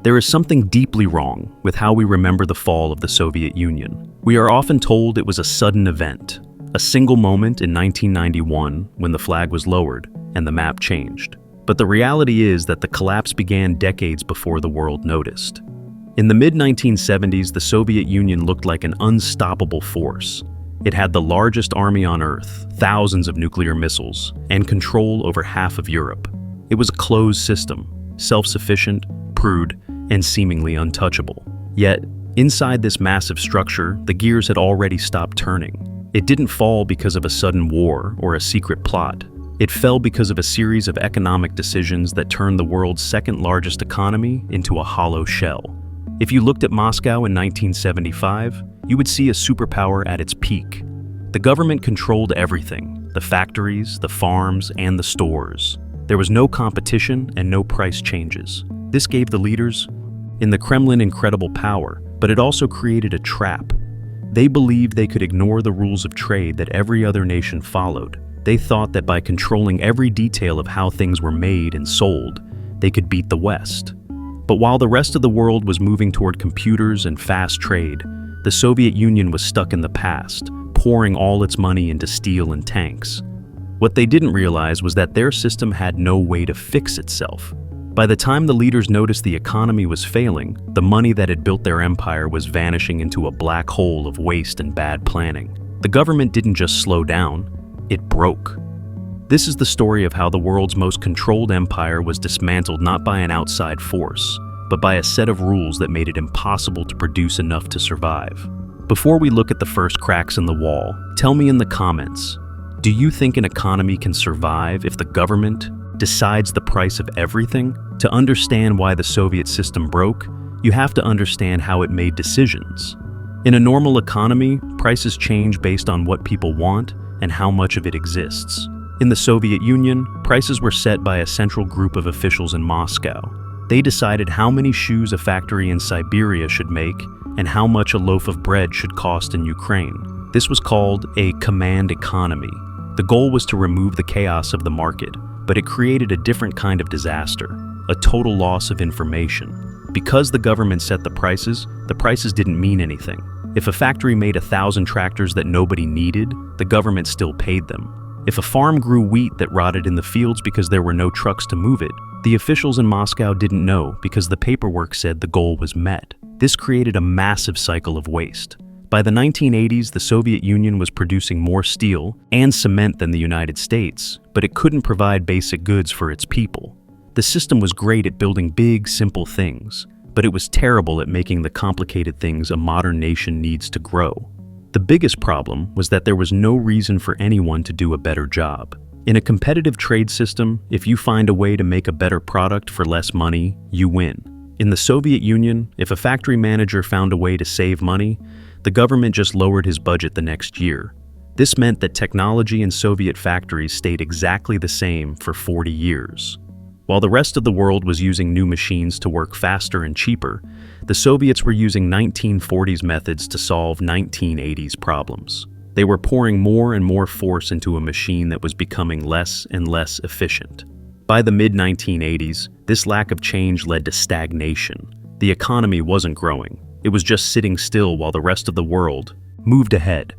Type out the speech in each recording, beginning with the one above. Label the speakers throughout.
Speaker 1: There is something deeply wrong with how we remember the fall of the Soviet Union. We are often told it was a sudden event, a single moment in 1991 when the flag was lowered and the map changed. But the reality is that the collapse began decades before the world noticed. In the mid-1970s, the Soviet Union looked like an unstoppable force. It had the largest army on Earth, thousands of nuclear missiles, and control over half of Europe. It was a closed system, self-sufficient, prude, and seemingly untouchable. Yet, inside this massive structure, the gears had already stopped turning. It didn't fall because of a sudden war or a secret plot. It fell because of a series of economic decisions that turned the world's second-largest economy into a hollow shell. If you looked at Moscow in 1975, you would see a superpower at its peak. The government controlled everything: the factories, the farms, and the stores. There was no competition and no price changes. This gave the leaders in the Kremlin incredible power, but it also created a trap. They believed they could ignore the rules of trade that every other nation followed. They thought that by controlling every detail of how things were made and sold, they could beat the West. But while the rest of the world was moving toward computers and fast trade, the Soviet Union was stuck in the past, pouring all its money into steel and tanks. What they didn't realize was that their system had no way to fix itself. By the time the leaders noticed the economy was failing, the money that had built their empire was vanishing into a black hole of waste and bad planning. The government didn't just slow down, it broke. This is the story of how the world's most controlled empire was dismantled not by an outside force, but by a set of rules that made it impossible to produce enough to survive. Before we look at the first cracks in the wall, tell me in the comments, do you think an economy can survive if the government decides the price of everything? To understand why the Soviet system broke, you have to understand how it made decisions. In a normal economy, prices change based on what people want and how much of it exists. In the Soviet Union, prices were set by a central group of officials in Moscow. They decided how many shoes a factory in Siberia should make and how much a loaf of bread should cost in Ukraine. This was called a command economy. The goal was to remove the chaos of the market, but it created a different kind of disaster, a total loss of information. Because the government set the prices didn't mean anything. If a factory made 1,000 tractors that nobody needed, the government still paid them. If a farm grew wheat that rotted in the fields because there were no trucks to move it, the officials in Moscow didn't know because the paperwork said the goal was met. This created a massive cycle of waste. By the 1980s, the Soviet Union was producing more steel and cement than the United States, but it couldn't provide basic goods for its people. The system was great at building big, simple things, but it was terrible at making the complicated things a modern nation needs to grow. The biggest problem was that there was no reason for anyone to do a better job. In a competitive trade system, if you find a way to make a better product for less money, you win. In the Soviet Union, if a factory manager found a way to save money, the government just lowered his budget the next year. This meant that technology in Soviet factories stayed exactly the same for 40 years. While the rest of the world was using new machines to work faster and cheaper, the Soviets were using 1940s methods to solve 1980s problems. They were pouring more and more force into a machine that was becoming less and less efficient. By the mid-1980s, this lack of change led to stagnation. The economy wasn't growing. It was just sitting still while the rest of the world moved ahead.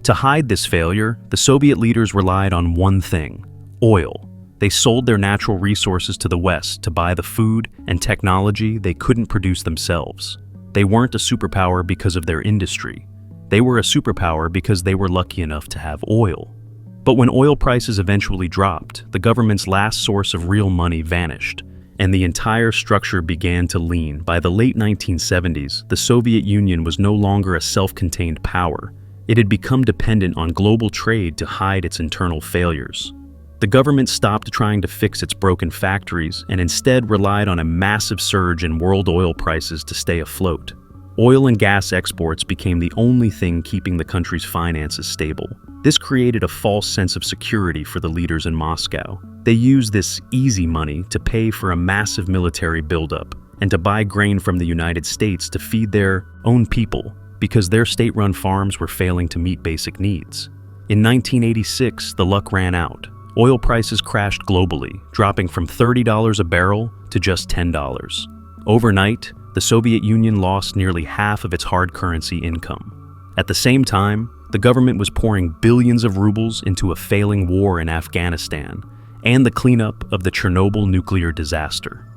Speaker 1: To hide this failure, the Soviet leaders relied on one thing: oil. They sold their natural resources to the West to buy the food and technology they couldn't produce themselves. They weren't a superpower because of their industry. They were a superpower because they were lucky enough to have oil. But when oil prices eventually dropped, the government's last source of real money vanished, and the entire structure began to lean. By the late 1970s, the Soviet Union was no longer a self-contained power. It had become dependent on global trade to hide its internal failures. The government stopped trying to fix its broken factories and instead relied on a massive surge in world oil prices to stay afloat. Oil and gas exports became the only thing keeping the country's finances stable. This created a false sense of security for the leaders in Moscow. They used this easy money to pay for a massive military buildup and to buy grain from the United States to feed their own people because their state-run farms were failing to meet basic needs. In 1986, the luck ran out. Oil prices crashed globally, dropping from $30 a barrel to just $10. Overnight, the Soviet Union lost nearly half of its hard currency income. At the same time, the government was pouring billions of rubles into a failing war in Afghanistan and the cleanup of the Chernobyl nuclear disaster.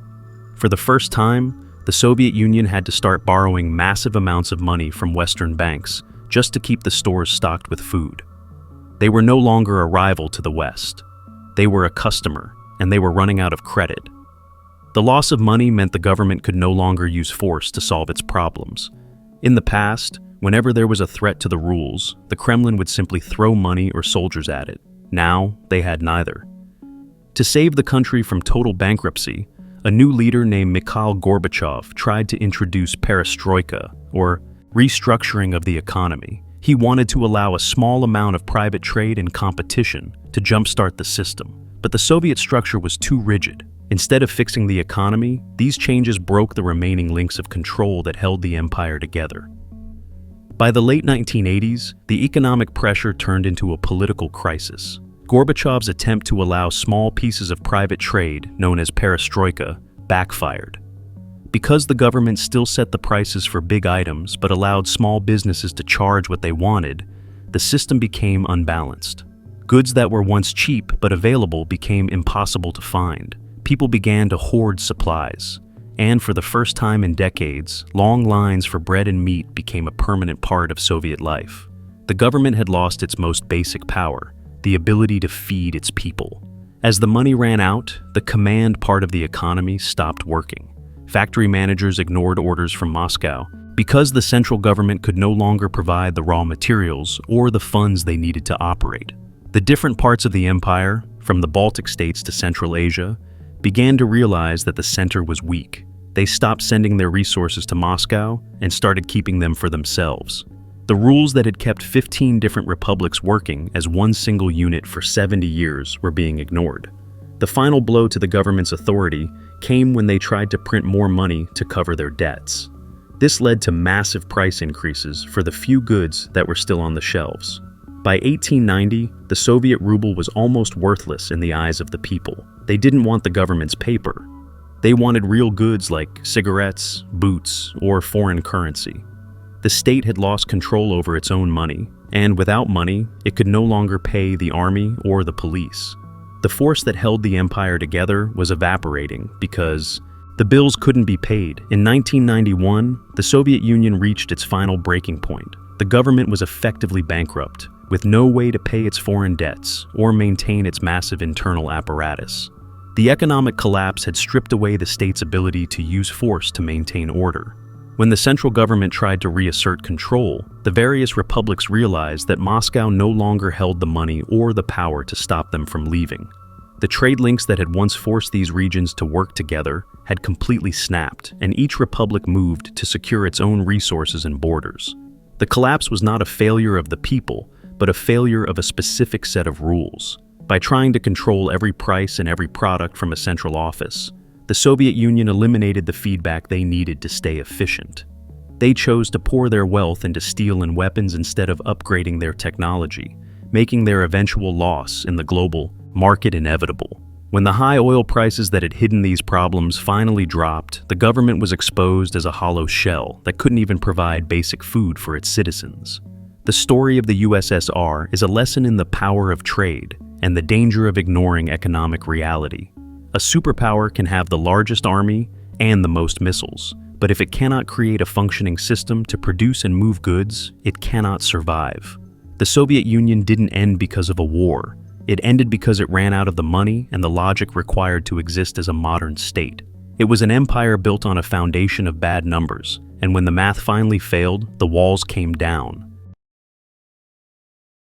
Speaker 1: For the first time, the Soviet Union had to start borrowing massive amounts of money from Western banks just to keep the stores stocked with food. They were no longer a rival to the West. They were a customer, and they were running out of credit. The loss of money meant the government could no longer use force to solve its problems. In the past, whenever there was a threat to the rules, the Kremlin would simply throw money or soldiers at it. Now, they had neither. To save the country from total bankruptcy, a new leader named Mikhail Gorbachev tried to introduce perestroika, or restructuring of the economy. He wanted to allow a small amount of private trade and competition to jumpstart the system, but the Soviet structure was too rigid. Instead of fixing the economy, these changes broke the remaining links of control that held the empire together. By the late 1980s, the economic pressure turned into a political crisis. Gorbachev's attempt to allow small pieces of private trade, known as perestroika, backfired. Because the government still set the prices for big items but allowed small businesses to charge what they wanted, the system became unbalanced. Goods that were once cheap but available became impossible to find. People began to hoard supplies, and for the first time in decades, long lines for bread and meat became a permanent part of Soviet life. The government had lost its most basic power, the ability to feed its people. As the money ran out, the command part of the economy stopped working. Factory managers ignored orders from Moscow because the central government could no longer provide the raw materials or the funds they needed to operate. The different parts of the empire, from the Baltic states to Central Asia, began to realize that the center was weak. They stopped sending their resources to Moscow and started keeping them for themselves. The rules that had kept 15 different republics working as one single unit for 70 years were being ignored. The final blow to the government's authority came when they tried to print more money to cover their debts. This led to massive price increases for the few goods that were still on the shelves. By 1890, the Soviet ruble was almost worthless in the eyes of the people. They didn't want the government's paper. They wanted real goods like cigarettes, boots, or foreign currency. The state had lost control over its own money, and without money, it could no longer pay the army or the police. The force that held the empire together was evaporating because the bills couldn't be paid. In 1991, the Soviet Union reached its final breaking point. The government was effectively bankrupt, with no way to pay its foreign debts or maintain its massive internal apparatus. The economic collapse had stripped away the state's ability to use force to maintain order. When the central government tried to reassert control, the various republics realized that Moscow no longer held the money or the power to stop them from leaving. The trade links that had once forced these regions to work together had completely snapped, and each republic moved to secure its own resources and borders. The collapse was not a failure of the people, but a failure of a specific set of rules. By trying to control every price and every product from a central office, the Soviet Union eliminated the feedback they needed to stay efficient. They chose to pour their wealth into steel and weapons instead of upgrading their technology, making their eventual loss in the global market inevitable. When the high oil prices that had hidden these problems finally dropped, the government was exposed as a hollow shell that couldn't even provide basic food for its citizens. The story of the USSR is a lesson in the power of trade and the danger of ignoring economic reality. A superpower can have the largest army and the most missiles, but if it cannot create a functioning system to produce and move goods, it cannot survive. The Soviet Union didn't end because of a war. It ended because it ran out of the money and the logic required to exist as a modern state. It was an empire built on a foundation of bad numbers, and when the math finally failed, the walls came down.